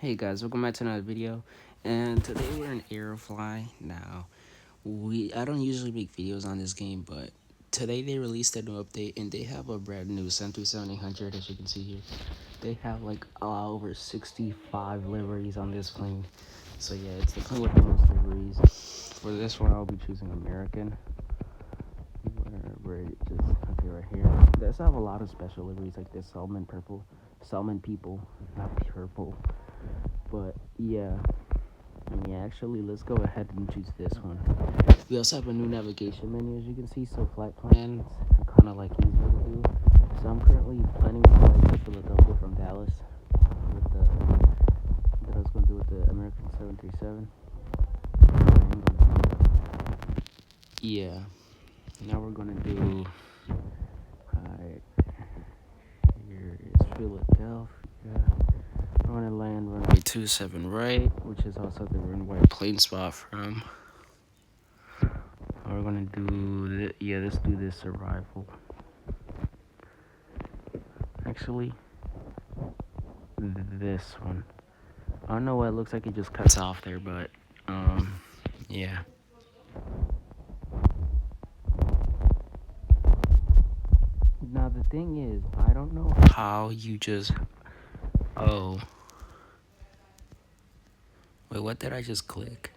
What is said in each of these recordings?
Hey guys, welcome back to another video, and today we're in Aerofly. Now, I don't usually make videos on this game, but today they released a new update, and they have a brand new 737-800, as you can see here. They have like over 65 liveries on this plane, so yeah, it's the plane with the most liveries. For this one, I'll be choosing American, where it just, okay, right here. They also have a lot of special liveries like this salmon people, not purple. But yeah, actually, let's go ahead and choose this one. We also have a new navigation menu, as you can see, so flight plans are kind of like easier to do. So I'm currently planning to fly to Philadelphia from Dallas with that I was going to do with the American 737. Yeah, now we're going to do, here is Philadelphia. We're going to land runway 27 right, which is also the runway plane spot from. We're going to do this. Yeah, let's do this arrival. Actually, this one. I don't know what it looks like. It just cuts off there, but yeah. Now the thing is, I don't know how you just. Oh. Wait, what did I just click?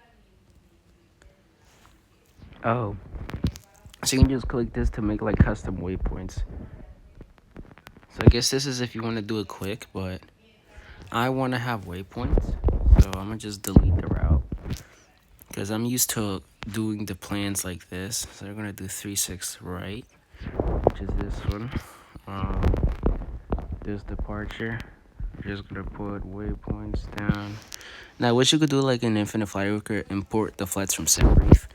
Oh. So you can just click this to make like custom waypoints. So I guess this is if you want to do it quick, but I want to have waypoints. So I'm going to just delete the route. Because I'm used to doing the plans like this. So they're going to do 36 right, which is this one. This departure. We're just going to put waypoints down. Now, what you could do like in Infinite Flight, you could import the flights from SetBrief.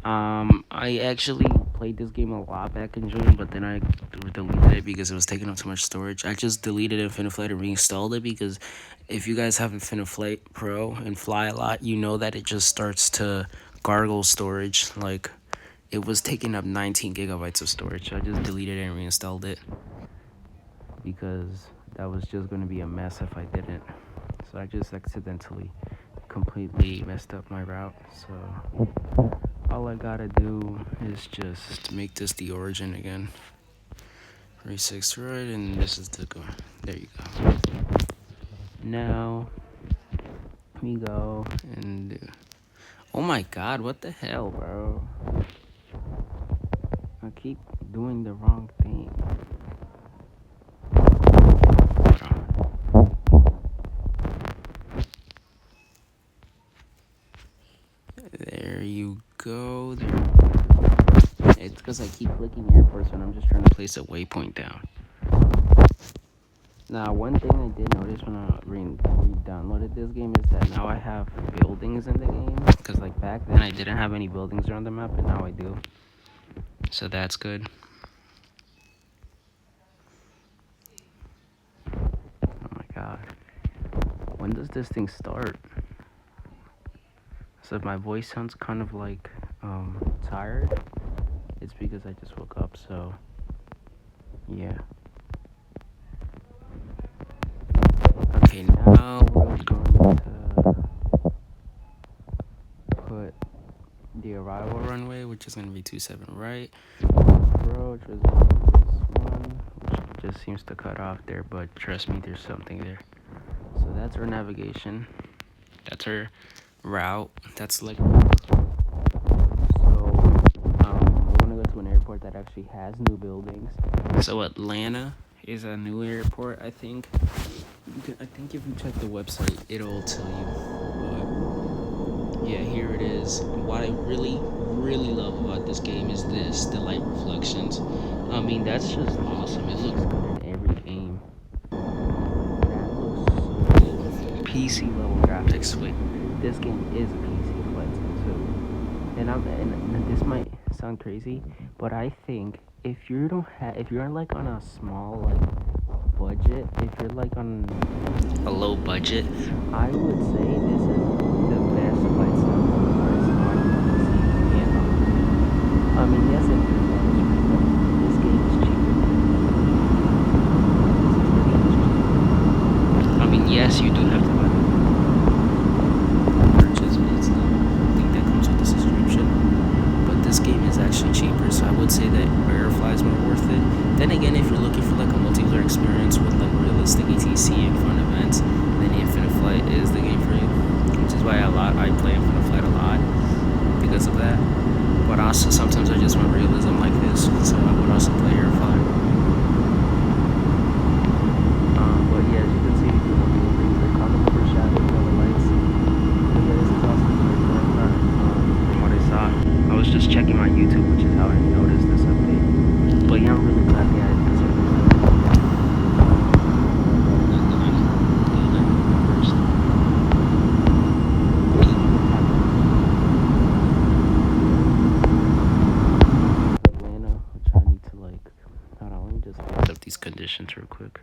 I actually played this game a lot back in June, but then I deleted it because it was taking up too much storage. I just deleted Infinite Flight and reinstalled it because if you guys have Infinite Flight Pro and fly a lot, you know that it just starts to gargle storage. Like, it was taking up 19 gigabytes of storage. So I just deleted it and reinstalled it because that was just going to be a mess if I didn't. So I just accidentally completely messed up my route. So all I gotta do is just make this the origin again. 36 right, and this is the go. There you go. Now we go and do. Oh my god, what the hell, bro? I keep doing the wrong thing. There you go. It's because I keep clicking airports when I'm just trying to place a waypoint down. Now, one thing I did notice when I re-downloaded this game is that now I have buildings in the game. Because, like, back then I didn't have any buildings around the map, but now I do. So that's good. Oh my god. When does this thing start? So if my voice sounds kind of like tired, it's because I just woke up, so yeah. Okay, now we're going to put the arrival runway, which is going to be 27 right. Approach is this one, which just seems to cut off there, but trust me, there's something there. So that's our navigation. That's our route. That's like. So we're gonna go to an airport that actually has new buildings. So Atlanta is a new airport, I think. I think if you check the website, it'll tell you. But yeah, here it is. What I really love about this game is the light reflections. I mean, that's just awesome. It looks good in every game. That looks so PC level graphics. Wait, this game is a PC flight sim too. And this might sound crazy, but I think if you're like on a small like budget, if you're like on a low budget, I would say this is the best flight sim on PC and on. I mean, yes, this game is cheaper. I mean, yes, you do have to buy it. also sometimes I just want realism like this, so I would also play Aerofly. But yeah, as you can see, the kind of overshadowed by the lights. But yeah, this is also really cool from what I saw. I was just checking my YouTube, which is how I noticed this update. But yeah, I'm really glad they added this Atlanta, which I need to like. Hold on, let me just set up these conditions real quick.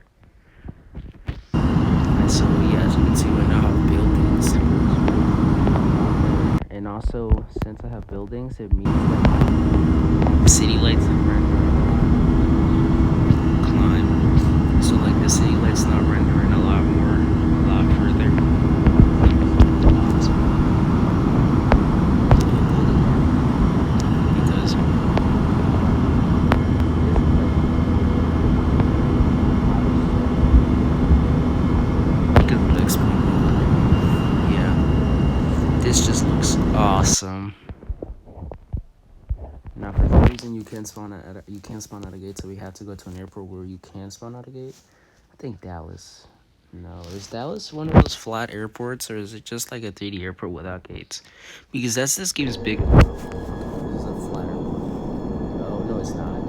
And so yeah, as you can see, we now have buildings. And also, since I have buildings, it means that city lights climb. So like the city lights not rendering a lot more, a lot further. Because yeah, this just looks awesome. Now, for some reason, you can't spawn out a gate, so we have to go to an airport where you can spawn out a gate. I think Dallas. No, is Dallas one of those flat airports, or is it just like a 3D airport without gates? Because that's this game's big. This is a flat airport. Oh no, it's not.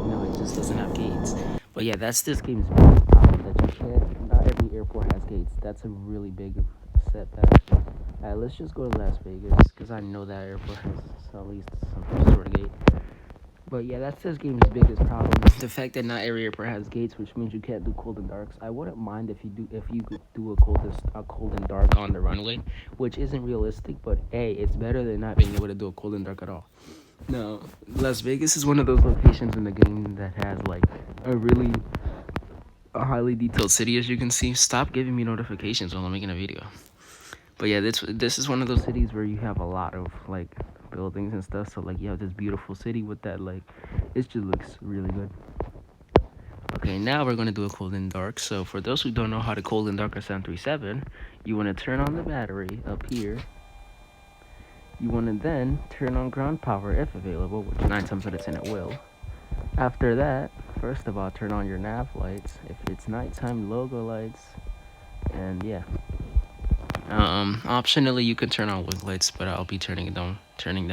No, it just doesn't have gates. But yeah, that's this game's big problem that you can't. Not every airport has gates. That's a really big setback. Alright, let's just go to Las Vegas because I know that airport has at least some sort of gate. But yeah, that's this game's biggest problem. The fact that not every airport has gates, which means you can't do cold and darks. I wouldn't mind if you could do a cold and dark on the runway, which isn't realistic, but hey, it's better than not being able to do a cold and dark at all. No, Las Vegas is one of those locations in the game that has like a highly detailed city, as you can see. Stop giving me notifications while I'm making a video. But yeah, this is one of those cities where you have a lot of like buildings and stuff. So like you have this beautiful city with that like, it just looks really good. Okay, now we're gonna do a cold and dark. So for those who don't know how to cold and dark a 737, you want to turn on the battery up here. You want to then turn on ground power if available, which 9 times out of 10 it will. After that, first of all, turn on your nav lights. If it's nighttime, logo lights, and yeah. Optionally, you can turn on wing lights, but I'll be turning them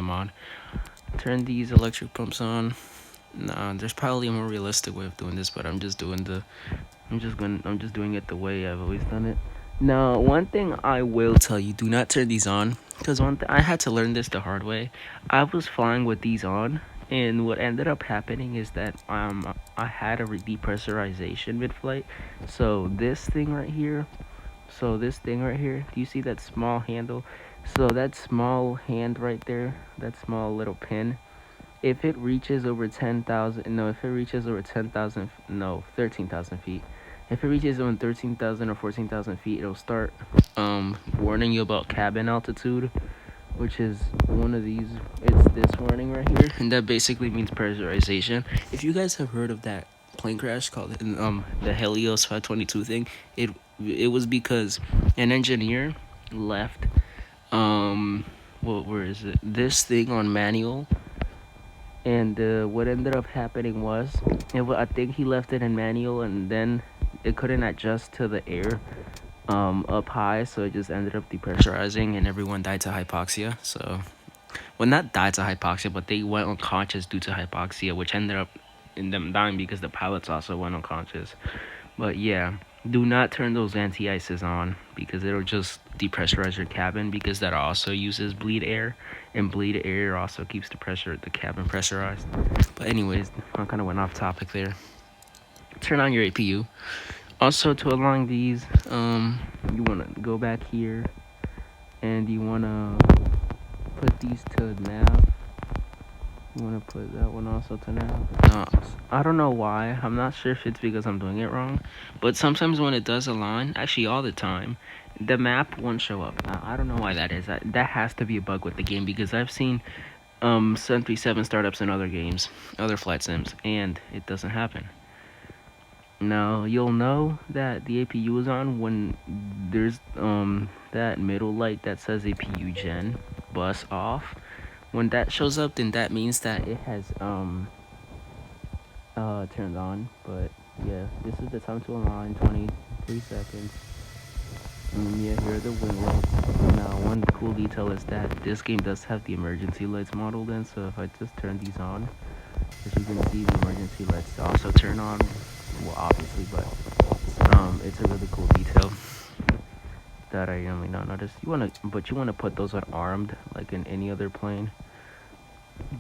on. Turn these electric pumps on. Nah, there's probably a more realistic way of doing this, but I'm just doing it the way I've always done it. Now, one thing I will tell you, do not turn these on, because I had to learn this the hard way. I was flying with these on, and what ended up happening is that I had a depressurization mid-flight. So this thing right here, do you see that small handle? So that small hand right there, that small little pin, if it reaches over 10,000, no, if it reaches over 10,000, no, 13,000 feet. If it reaches over 13,000 or 14,000 feet, it'll start warning you about cabin altitude, which is one of these. It's this warning right here, and that basically means pressurization. If you guys have heard of that plane crash called the Helios 522 thing, it was because an engineer left where is it, this thing on manual, and what ended up happening was I think he left it in manual, and then it couldn't adjust to the air up high, so it just ended up depressurizing, and everyone died to hypoxia. So, well, not died to hypoxia, but they went unconscious due to hypoxia, which ended up in them dying because the pilots also went unconscious. But yeah, do not turn those anti-ices on because it'll just depressurize your cabin, because that also uses bleed air, and bleed air also keeps the cabin pressurized. But anyways, I kind of went off topic there. Turn on your APU. Also, to align these, you want to go back here, and you want to put these to nav. You want to put that one also to nav. I don't know why. I'm not sure if it's because I'm doing it wrong, but sometimes when it does align, actually all the time, the map won't show up. I don't know why that is. That has to be a bug with the game, because I've seen 737 startups in other games, other flight sims, and it doesn't happen. Now, you'll know that the APU is on when there's that middle light that says APU gen bus off. When that shows up, then that means that it has turned on. But yeah, this is the time to align, 23 seconds. Yeah, here are the wing lights. Now, one cool detail is that this game does have the emergency lights modeled in, so if I just turn these on, as you can see, the emergency lights also turn on. Well, obviously, but it's a really cool detail that I normally not notice. But you wanna put those on armed, like in any other plane.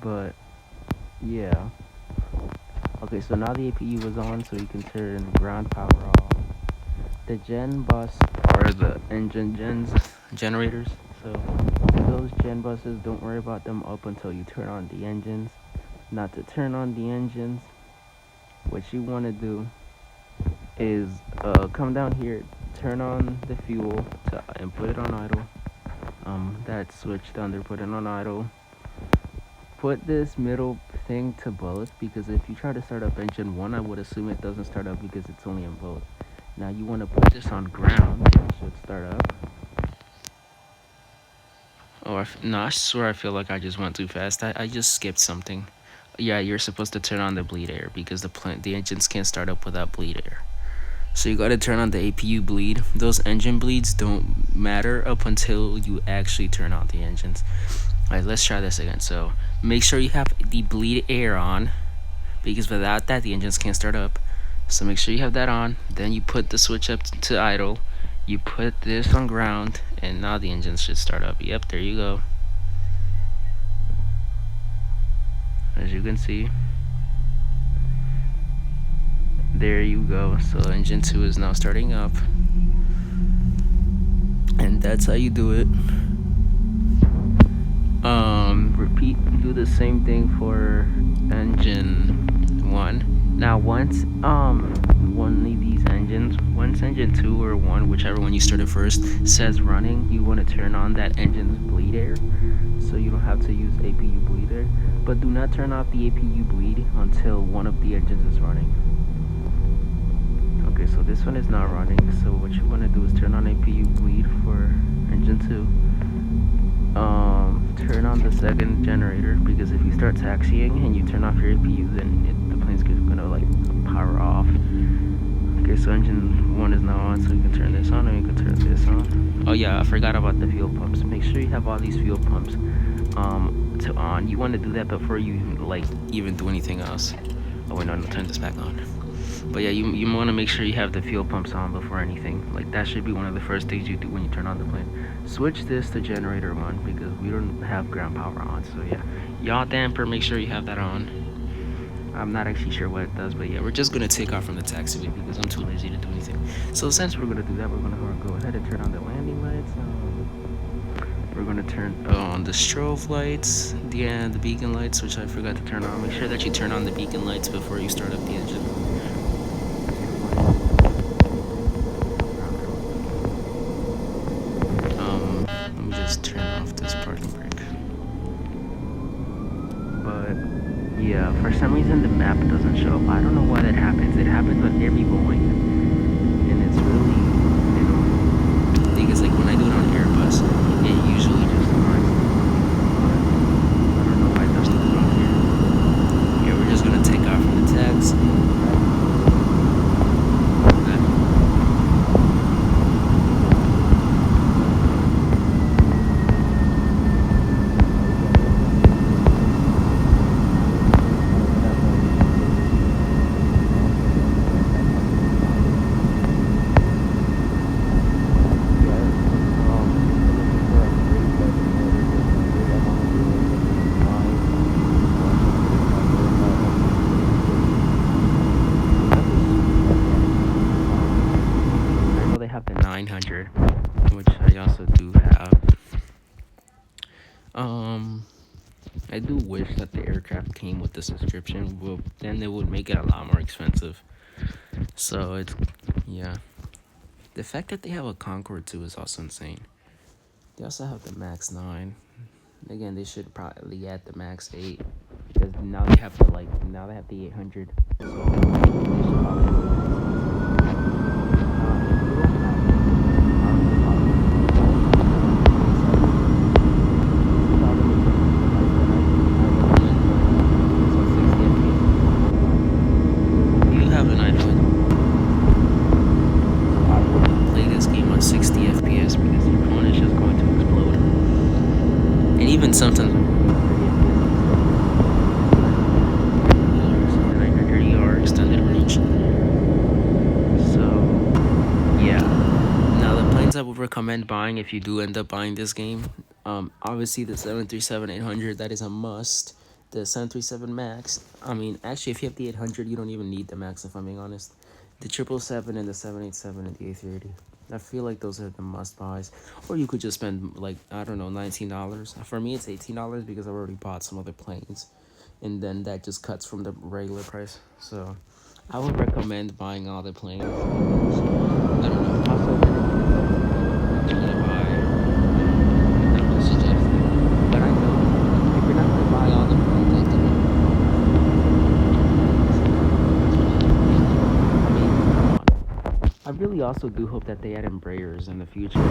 But yeah. Okay, so now the APU was on, so you can turn ground power off. The gen bus are the engine generators. So those gen buses, don't worry about them up until you turn on the engines. Not to turn on the engines, what you want to do is come down here, turn on the fuel and put it on idle. That switch down there, put it on idle. Put this middle thing to both, because if you try to start up engine 1, I would assume it doesn't start up because it's only in both. Now you want to put this on ground, it should start up. Oh, no, I swear I feel like I just went too fast. I just skipped something. Yeah, you're supposed to turn on the bleed air because the engines can't start up without bleed air. So you gotta turn on the APU bleed. Those engine bleeds don't matter up until you actually turn on the engines. Alright, let's try this again. So make sure you have the bleed air on, because without that the engines can't start up. So make sure you have that on. Then you put the switch up to idle. You put this on ground, and now the engines should start up. Yep, there you go. As you can see, there you go. So engine 2 is now starting up, and that's how you do it. Repeat, do the same thing for engine 1. Now once one of these engines, once engine 2 or 1, whichever one you started first, says running, you want to turn on that engine's bleed air, so you don't have to use APU bleed air. But do not turn off the APU bleed until one of the engines is running. Okay, so this one is not running, so what you want to do is turn on APU bleed for engine 2. Turn on the second generator, because if you start taxiing and you turn off your APU, then the plane's gonna like power off. Okay, so engine 1 is now on, so you can turn this on and you can turn this on. Oh yeah, I forgot about the fuel pumps. Make sure you have all these fuel pumps to on. You want to do that before you like even do anything else. Oh wait, no, turn this back on. But yeah, you want to make sure you have the fuel pumps on before anything. Like that should be one of the first things you do when you turn on the plane. Switch this to generator 1 because we don't have ground power on. So yeah, yaw damper, make sure you have that on. I'm not actually sure what it does, but yeah, we're just gonna take off from the taxiway because I'm too lazy to do anything. So since we're gonna do that, we're gonna go ahead and turn on the landing lights. We're gonna turn on the strobe lights, the beacon lights, which I forgot to turn on. Make sure that you turn on the beacon lights before you start up the engine. Let me just turn off this parking brake. But yeah, for some reason the map doesn't show up. I don't know why that happens. It happens on every Boeing, and it's really annoying. Because like when I do it on Airbus, it usually just runs. I don't know why it doesn't do it on here. Yeah, we're just gonna take off from the tags. The 900, which I also do have. I do wish that the aircraft came with the subscription, but then it would make it a lot more expensive. So it's, yeah. The fact that they have a Concorde too is also insane. They also have the Max 9. Again, they should probably add the Max 8, because now they have the 800. So they should probably even sometimes when the 900 extended range. So yeah. Now the planes I would recommend buying if you do end up buying this game, obviously the 737-800, that is a must. The 737 Max. I mean, actually, if you have the 800, you don't even need the Max. If I'm being honest, the 777 and the 787 and the A380. I feel like those are the must buys. Or you could just spend like I don't know $19. For me, it's $18 because I've already bought some other planes, and then that just cuts from the regular price. So I would recommend buying all the planes. I don't know. Also, if you're gonna buy, I'm not suggesting, but I know if you're not gonna buy all the planes, like the I mean, come on. I really also do hope that they add Embraers in the future.